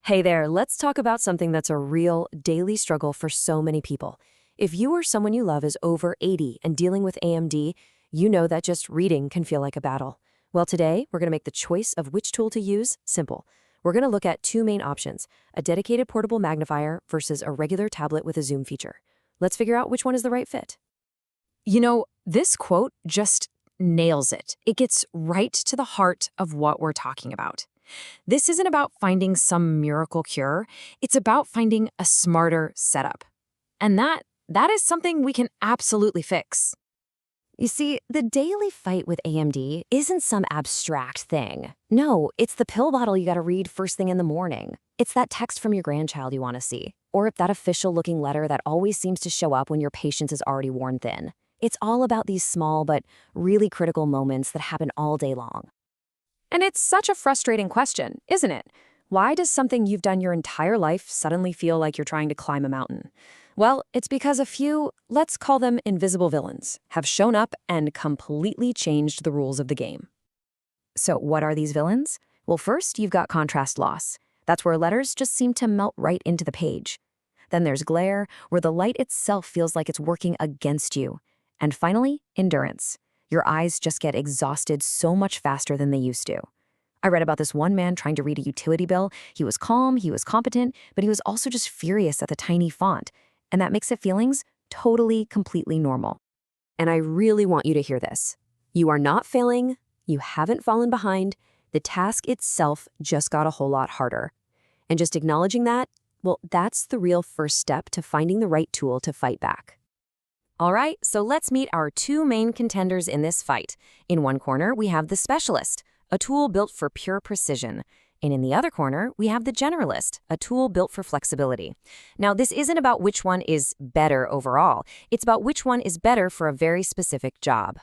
Hey there, let's talk about something that's a real daily struggle for so many people. If you or someone you love is over 80 and dealing with AMD, you know that just reading can feel like a battle. Well, today, we're going to make the choice of which tool to use simple. We're going to look at two main options, a dedicated portable magnifier versus a regular tablet with a zoom feature. Let's figure out which one is the right fit. This quote just nails it. It gets right to the heart of what we're talking about. This isn't about finding some miracle cure. It's about finding a smarter setup. And that is something we can absolutely fix. You see, the daily fight with AMD isn't some abstract thing. No, it's the pill bottle you gotta read first thing in the morning. It's that text from your grandchild you wanna see. Or that official-looking letter that always seems to show up when your patience is already worn thin. It's all about these small but really critical moments that happen all day long. And it's such a frustrating question, isn't it? Why does something you've done your entire life suddenly feel like you're trying to climb a mountain? Well, it's because a few, let's call them invisible villains, have shown up and completely changed the rules of the game. So what are these villains? Well, first, you've got contrast loss. That's where letters just seem to melt right into the page. Then there's glare, where the light itself feels like it's working against you. And finally, endurance. Your eyes just get exhausted so much faster than they used to. I read about this one man trying to read a utility bill. He was calm, he was competent, but he was also just furious at the tiny font. And that mixed feelings totally, completely normal. And I really want you to hear this. You are not failing. You haven't fallen behind. The task itself just got a whole lot harder. And just acknowledging that, well, that's the real first step to finding the right tool to fight back. All right, so let's meet our two main contenders in this fight. In one corner, we have the Specialist, a tool built for pure precision. And in the other corner, we have the Generalist, a tool built for flexibility. Now, this isn't about which one is better overall. It's about which one is better for a very specific job.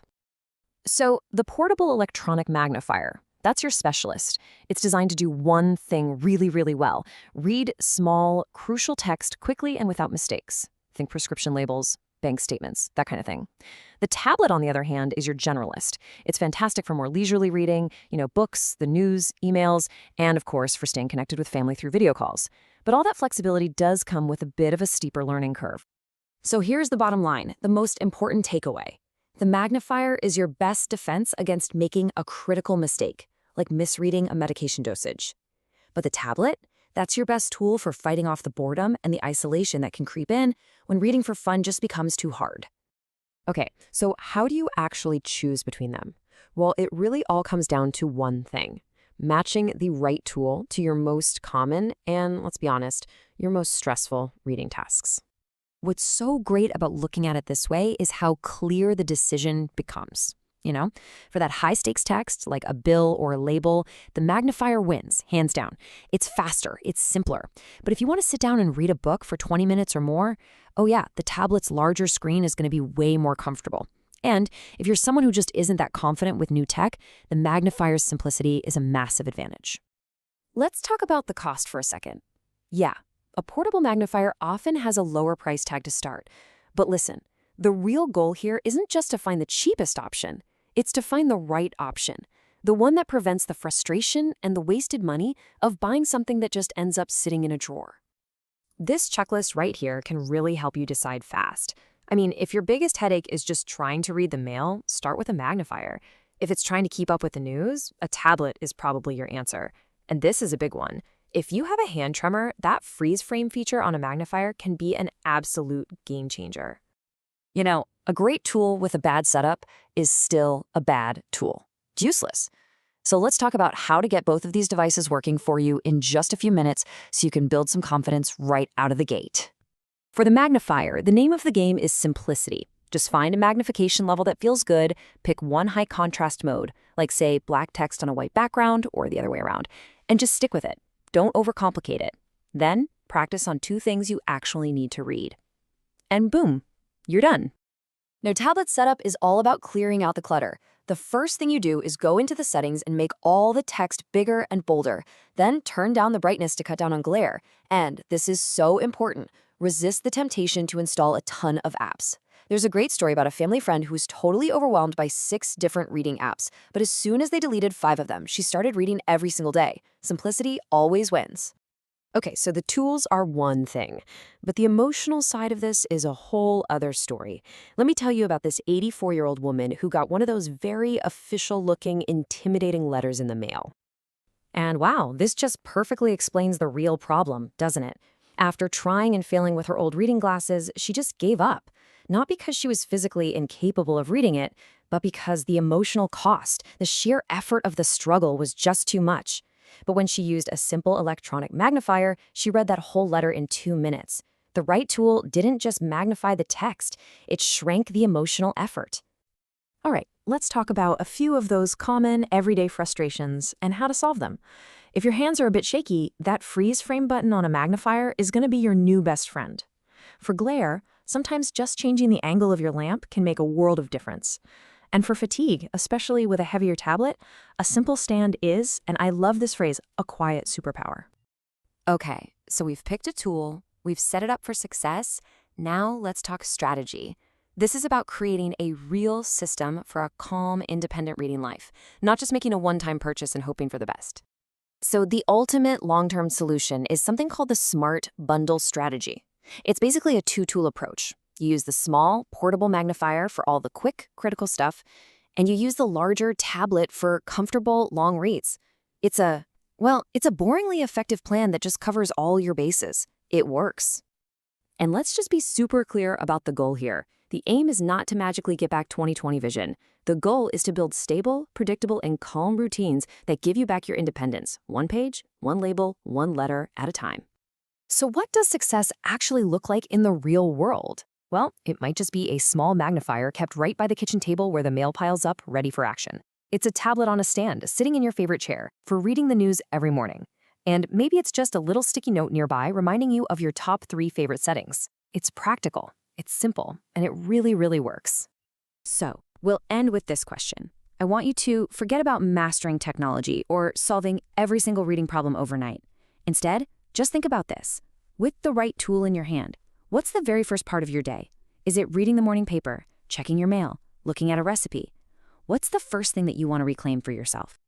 So, the portable electronic magnifier, that's your Specialist. It's designed to do one thing really, really well. Read small, crucial text quickly and without mistakes. Think prescription labels, bank statements, that kind of thing. The tablet, on the other hand, is your generalist. It's fantastic for more leisurely reading, books, the news, emails, and of course, for staying connected with family through video calls. But all that flexibility does come with a bit of a steeper learning curve. So here's the bottom line, the most important takeaway. The magnifier is your best defense against making a critical mistake, like misreading a medication dosage. But the tablet? That's your best tool for fighting off the boredom and the isolation that can creep in when reading for fun just becomes too hard. Okay, so how do you actually choose between them? Well, it really all comes down to one thing, matching the right tool to your most common and, let's be honest, your most stressful reading tasks. What's so great about looking at it this way is how clear the decision becomes. For that high-stakes text, like a bill or a label, the magnifier wins, hands down. It's faster, it's simpler. But if you want to sit down and read a book for 20 minutes or more, oh yeah, the tablet's larger screen is going to be way more comfortable. And if you're someone who just isn't that confident with new tech, the magnifier's simplicity is a massive advantage. Let's talk about the cost for a second. Yeah, a portable magnifier often has a lower price tag to start. But listen, the real goal here isn't just to find the cheapest option. It's to find the right option, the one that prevents the frustration and the wasted money of buying something that just ends up sitting in a drawer. This checklist right here can really help you decide fast. I mean, if your biggest headache is just trying to read the mail, start with a magnifier. If it's trying to keep up with the news, a tablet is probably your answer. And this is a big one. If you have a hand tremor, that freeze frame feature on a magnifier can be an absolute game changer. A great tool with a bad setup is still a bad tool. It's useless. So let's talk about how to get both of these devices working for you in just a few minutes so you can build some confidence right out of the gate. For the magnifier, the name of the game is simplicity. Just find a magnification level that feels good, pick one high contrast mode, like say black text on a white background or the other way around, and just stick with it. Don't overcomplicate it. Then practice on two things you actually need to read. And boom, you're done. Now, tablet setup is all about clearing out the clutter. The first thing you do is go into the settings and make all the text bigger and bolder. Then turn down the brightness to cut down on glare. And this is so important. Resist the temptation to install a ton of apps. There's a great story about a family friend who was totally overwhelmed by 6 different reading apps. But as soon as they deleted 5 of them, she started reading every single day. Simplicity always wins. Okay, so the tools are one thing, but the emotional side of this is a whole other story. Let me tell you about this 84-year-old woman who got one of those very official-looking, intimidating letters in the mail. And wow, this just perfectly explains the real problem, doesn't it? After trying and failing with her old reading glasses, she just gave up. Not because she was physically incapable of reading it, but because the emotional cost, the sheer effort of the struggle was just too much. But when she used a simple electronic magnifier, she read that whole letter in 2 minutes. The right tool didn't just magnify the text, it shrank the emotional effort. All right, let's talk about a few of those common everyday frustrations and how to solve them. If your hands are a bit shaky, that freeze frame button on a magnifier is going to be your new best friend. For glare, sometimes just changing the angle of your lamp can make a world of difference. And for fatigue, especially with a heavier tablet, a simple stand is, and I love this phrase, a quiet superpower. Okay, so we've picked a tool, we've set it up for success. Now let's talk strategy. This is about creating a real system for a calm, independent reading life, not just making a one-time purchase and hoping for the best. So the ultimate long-term solution is something called the Smart Bundle Strategy. It's basically a two-tool approach. You use the small, portable magnifier for all the quick, critical stuff, and you use the larger tablet for comfortable, long reads. It's a boringly effective plan that just covers all your bases. It works. And let's just be super clear about the goal here. The aim is not to magically get back 20/20 vision. The goal is to build stable, predictable, and calm routines that give you back your independence, one page, one label, one letter at a time. So what does success actually look like in the real world? Well, it might just be a small magnifier kept right by the kitchen table where the mail piles up, ready for action. It's a tablet on a stand, sitting in your favorite chair, for reading the news every morning. And maybe it's just a little sticky note nearby reminding you of your top 3 favorite settings. It's practical, it's simple, and it really, really works. So, we'll end with this question. I want you to forget about mastering technology or solving every single reading problem overnight. Instead, just think about this. With the right tool in your hand, what's the very first part of your day? Is it reading the morning paper, checking your mail, looking at a recipe? What's the first thing that you want to reclaim for yourself?